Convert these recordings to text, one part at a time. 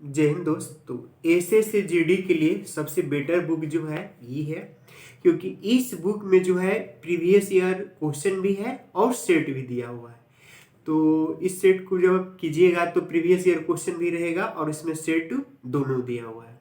जय हिंद दोस्त। तो एसएस जीडी के लिए सबसे बेटर बुक जो है ये है, क्योंकि इस बुक में जो है प्रीवियस ईयर क्वेश्चन भी है और सेट भी दिया हुआ है। तो इस सेट को जब आप कीजिएगा तो प्रीवियस ईयर क्वेश्चन भी रहेगा और इसमें सेट दोनों दिया हुआ है।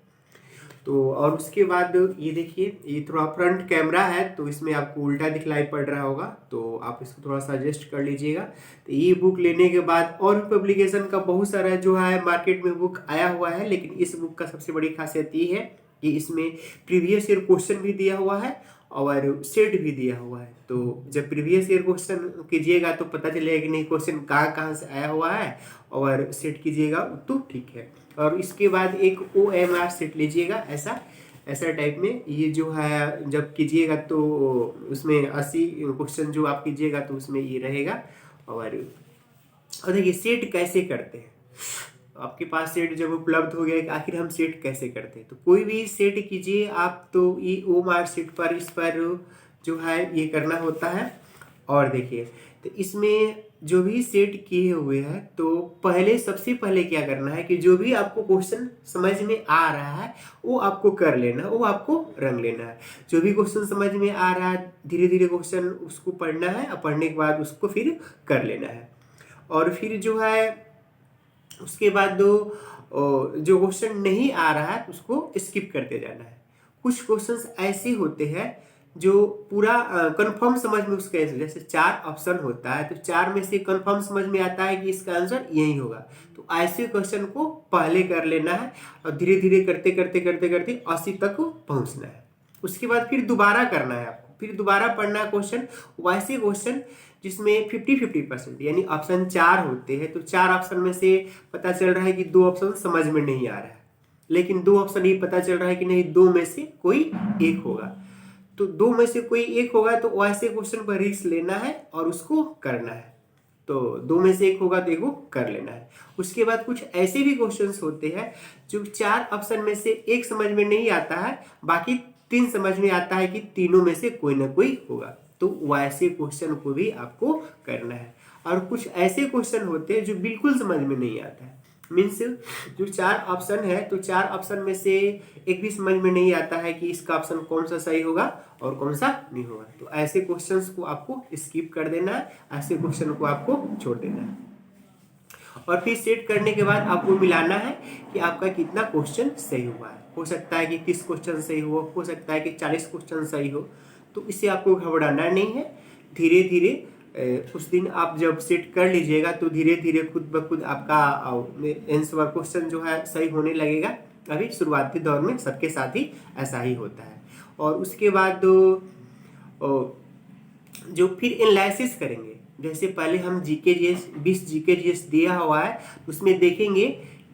तो और उसके बाद ये देखिए, ये थोड़ा फ्रंट कैमरा है तो इसमें आपको उल्टा दिखलाई पड़ रहा होगा, तो आप इसको थोड़ा सा एडजस्ट कर लीजिएगा। तो ये बुक लेने के बाद और भी पब्लिकेशन का बहुत सारा जो है मार्केट में बुक आया हुआ है, लेकिन इस बुक का सबसे बड़ी खासियत ये है कि इसमें प्रीवियस ईयर क्वेश्चन भी दिया हुआ है और सेट भी दिया हुआ है। तो जब प्रीवियस ईयर क्वेश्चन कीजिएगा तो पता चलेगा कि नहीं क्वेश्चन कहाँ कहाँ से आया हुआ है, और सेट कीजिएगा तो ठीक है। और इसके बाद एक OMR सेट लीजिएगा, ऐसा ऐसा टाइप में ये जो है जब कीजिएगा तो उसमें 80 क्वेश्चन जो आप कीजिएगा तो उसमें ये रहेगा। और देखिए सेट कैसे करते हैं, आपके पास सेट जब उपलब्ध हो गया कि आखिर हम सेट कैसे करते हैं, तो कोई भी सेट कीजिए आप तो ये OMR सेट पर इस पर जो है ये करना होता है। और देखिए तो इसमें जो भी सेट किए हुए हैं तो पहले सबसे पहले क्या करना है कि जो भी आपको क्वेश्चन समझ में आ रहा है वो आपको कर लेना है, वो आपको रंग लेना है। जो भी क्वेश्चन समझ में आ रहा है धीरे धीरे क्वेश्चन उसको पढ़ना है और पढ़ने के बाद उसको फिर कर लेना है। और फिर जो है उसके बाद जो क्वेश्चन नहीं आ रहा है उसको स्किप करते जाना है। कुछ क्वेश्चंस ऐसे होते हैं जो पूरा कंफर्म समझ में उसका आंसर, जैसे 4 ऑप्शन होता है तो 4 में से कंफर्म समझ में आता है कि इसका आंसर यही होगा, तो ऐसे क्वेश्चन को पहले कर लेना है और धीरे धीरे करते करते करते करते 80 तक पहुंचना है। उसके बाद फिर दोबारा करना है आपको, फिर दोबारा पढ़ना है क्वेश्चन, वैसे क्वेश्चन जिसमें 50-50% यानी ऑप्शन 4 होते हैं तो 4 ऑप्शन में से पता चल रहा है कि 2 ऑप्शन समझ में नहीं आ रहा है, लेकिन 2 ऑप्शन ये पता चल रहा है कि नहीं 2 में से कोई एक होगा, तो 2 में से कोई एक होगा तो वैसे क्वेश्चन पर रिस्क लेना है और उसको करना है। तो 2 में से एक होगा तो एक को कर लेना है। उसके बाद कुछ ऐसे भी क्वेश्चंस होते हैं जो 4 ऑप्शन में से एक समझ में नहीं आता है, बाकी 3 समझ में आता है कि तीनों में से कोई ना कोई होगा, तो वैसे क्वेश्चन को भी आपको करना है। और कुछ ऐसे क्वेश्चन होते हैं जो बिल्कुल समझ में नहीं आता है, मीन्स जो 4 ऑप्शन है तो 4 ऑप्शन में से एक भी समझ में नहीं आता है कि इसका ऑप्शन कौन सा सही होगा और कौन सा नहीं होगा, तो ऐसे क्वेश्चंस को आपको स्किप कर देना है, ऐसे क्वेश्चन को आपको छोड़ देना है। और फिर सेट करने के बाद आपको मिलाना है कि आपका कितना क्वेश्चन सही हुआ है। हो सकता है कि 30 क्वेश्चन सही हो सकता है कि 40 क्वेश्चन सही हो, तो इससे आपको घबराना नहीं है। धीरे धीरे कुछ दिन आप जब सेट कर लीजिएगा तो धीरे धीरे खुद ब खुद आपका आंसर क्वेश्चन जो है सही होने लगेगा। अभी शुरुआती दौर में सबके साथ ही ऐसा ही होता है। और उसके बाद जो फिर एनालिसिस करेंगे, जैसे पहले हम जीके जीएस 20 जीके जीएस दिया हुआ है उसमें देखेंगे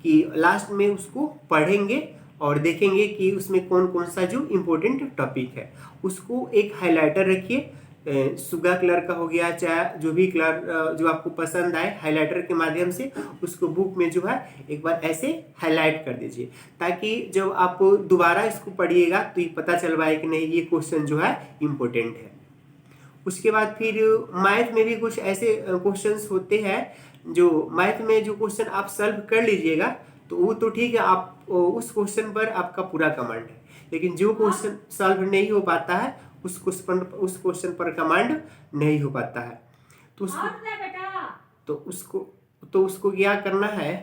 कि लास्ट में उसको पढ़ेंगे और देखेंगे कि उसमें कौन कौन सा जो इम्पोर्टेंट टॉपिक है उसको एक हाइलाइटर रखिए, सुगा कलर का हो गया चाहे जो भी कलर जो आपको पसंद आए, हाइलाइटर के माध्यम से उसको बुक में जो है एक बार ऐसे हाईलाइट कर दीजिए, ताकि जब आप दोबारा इसको पढ़िएगा तो ये पता चल पाए कि नहीं ये क्वेश्चन जो है इम्पोर्टेंट है। उसके बाद फिर मैथ में भी कुछ ऐसे क्वेश्चंस होते हैं जो मैथ में जो क्वेश्चन आप सॉल्व कर लीजिएगा तो वो तो ठीक है, आप उस क्वेश्चन पर आपका पूरा कमांड है, लेकिन जो क्वेश्चन सॉल्व नहीं हो पाता है उस क्वेश्चन पर कमांड नहीं हो पाता है, तो उसको क्या करना है।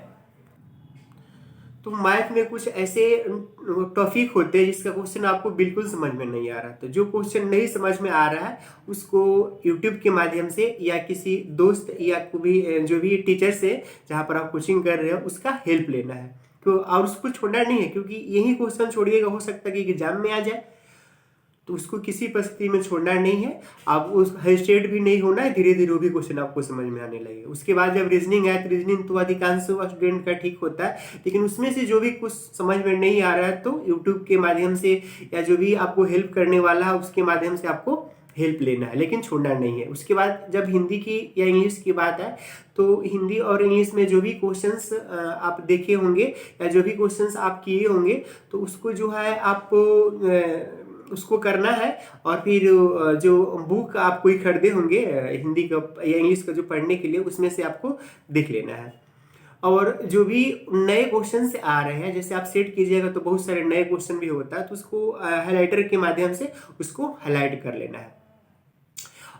तो मैथ में कुछ ऐसे टॉपिक होते हैं जिसका क्वेश्चन आपको बिल्कुल समझ में नहीं आ रहा, तो जो क्वेश्चन नहीं समझ में आ रहा है उसको यूट्यूब के माध्यम से या किसी दोस्त या भी जो भी टीचर से जहाँ पर आप कोचिंग कर रहे हो उसका हेल्प लेना है, तो और उसको छोड़ना नहीं है, क्योंकि यही क्वेश्चन छोड़िएगा हो सकता है कि एग्जाम में आ जाए, तो उसको किसी परिस्थिति में छोड़ना नहीं है। आप उस हेजिटेट भी नहीं होना है, धीरे धीरे वो भी क्वेश्चन आपको समझ में आने लगे। उसके बाद जब रीजनिंग है तो रीजनिंग तो अधिकांश स्टूडेंट का ठीक होता है, लेकिन उसमें से जो भी कुछ समझ में नहीं आ रहा है तो यूट्यूब के माध्यम से या जो भी आपको हेल्प करने वाला है उसके माध्यम से आपको हेल्प लेना है, लेकिन छोड़ना नहीं है। उसके बाद जब हिंदी की या इंग्लिश की बात है तो हिंदी और इंग्लिश में जो भी क्वेश्चंस आप देखे होंगे या जो भी क्वेश्चंस आप किए होंगे तो उसको जो है आपको उसको करना है। और फिर जो बुक आप कोई खरीदे होंगे हिंदी का या इंग्लिश का जो पढ़ने के लिए उसमें से आपको देख लेना है। और जो भी नए क्वेश्चन से आ रहे हैं, जैसे आप सेट कीजिएगा तो बहुत सारे नए क्वेश्चन भी होता है, तो उसको हाइलाइटर के माध्यम से उसको हाईलाइट कर लेना है।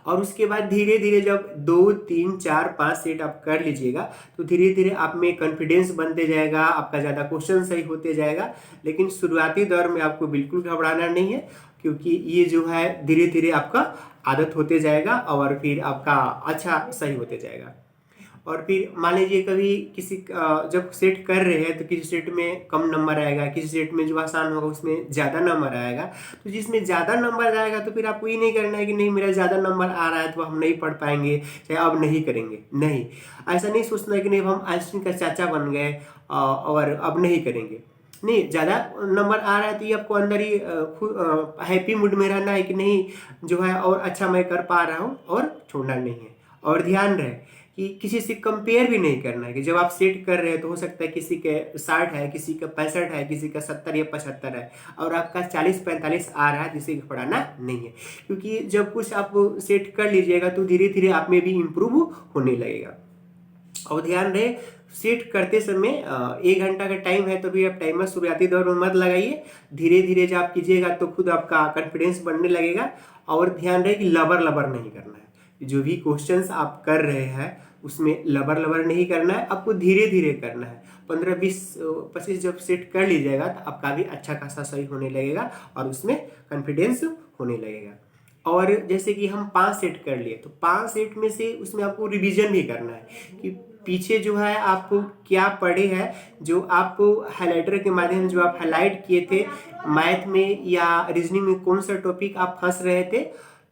और उसके बाद धीरे धीरे जब 2, 3, 4, 5 सेट आप कर लीजिएगा तो धीरे धीरे आप में कॉन्फिडेंस बनते जाएगा, आपका ज़्यादा क्वेश्चन सही होते जाएगा। लेकिन शुरुआती दौर में आपको बिल्कुल घबराना नहीं है, क्योंकि ये जो है धीरे धीरे आपका आदत होते जाएगा और फिर आपका अच्छा सही होते जाएगा। और फिर मान लीजिए कभी किसी जब सेट कर रहे हैं तो किसी सेट में कम नंबर आएगा, किसी सेट में जो आसान होगा उसमें ज़्यादा नंबर आएगा। तो जिसमें ज़्यादा नंबर आएगा तो फिर आपको ये नहीं करना है कि नहीं मेरा ज़्यादा नंबर आ रहा है तो हम नहीं पढ़ पाएंगे, चाहे अब नहीं करेंगे। नहीं, ऐसा नहीं सोचना है कि नहीं हम आइंस्टीन का चाचा बन गए और अब नहीं करेंगे। नहीं, ज़्यादा नंबर आ रहा है तो ये आपको अंदर ही हैप्पी मूड में रहना है कि नहीं जो है और अच्छा मैं कर पा रहा हूँ और छोड़ना नहीं है। और ध्यान रहे कि किसी से कंपेयर भी नहीं करना है कि जब आप सेट कर रहे हैं तो हो सकता है किसी के 60 है, किसी का 65 है, किसी का 70 या 75 है और आपका 40-45 आ रहा है, जिसे पढ़ाना नहीं है। क्योंकि जब कुछ आप सेट कर लीजिएगा तो धीरे धीरे आप में भी इम्प्रूव होने लगेगा। और ध्यान रहे सेट करते समय 1 घंटा का टाइम है तो भी आप टाइमर शुरुआती दौर में मत लगाइए। धीरे धीरे जब आप कीजिएगा तो खुद आपका कॉन्फिडेंस बढ़ने लगेगा। और ध्यान रहे कि लबर लबर नहीं करना है। जो भी क्वेश्चंस आप कर रहे हैं उसमें लबर लबर नहीं करना है, आपको धीरे धीरे करना है। 15, 20, 25 जब सेट कर लीजिएगा तो आपका भी अच्छा खासा सही होने लगेगा और उसमें कॉन्फिडेंस होने लगेगा। और जैसे कि हम 5 सेट कर लिए तो 5 सेट में से उसमें आपको रिवीजन भी करना है कि पीछे जो है आप क्या पढ़े हैं, जो आप हाइलाइटर के माध्यम जो आप हाईलाइट किए थे मैथ में या रीजनिंग में कौन सा टॉपिक आप फंस रहे थे,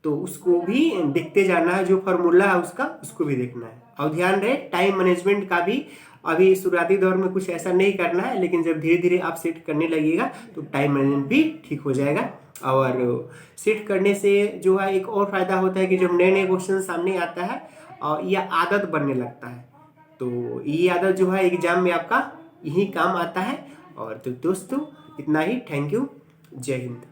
तो उसको भी देखते जाना है। जो फार्मूला है उसका उसको भी देखना है। और ध्यान रहे टाइम मैनेजमेंट का भी अभी शुरुआती दौर में कुछ ऐसा नहीं करना है, लेकिन जब धीरे धीरे आप सेट करने लगिएगा तो टाइम मैनेजमेंट भी ठीक हो जाएगा। और सेट करने से जो है एक और फायदा होता है कि जब नए नए क्वेश्चन सामने आता है और यह आदत बनने लगता है, तो ये आदत जो है एग्जाम में आपका यही काम आता है। और तो दोस्तों इतना ही, थैंक यू, जय हिंद।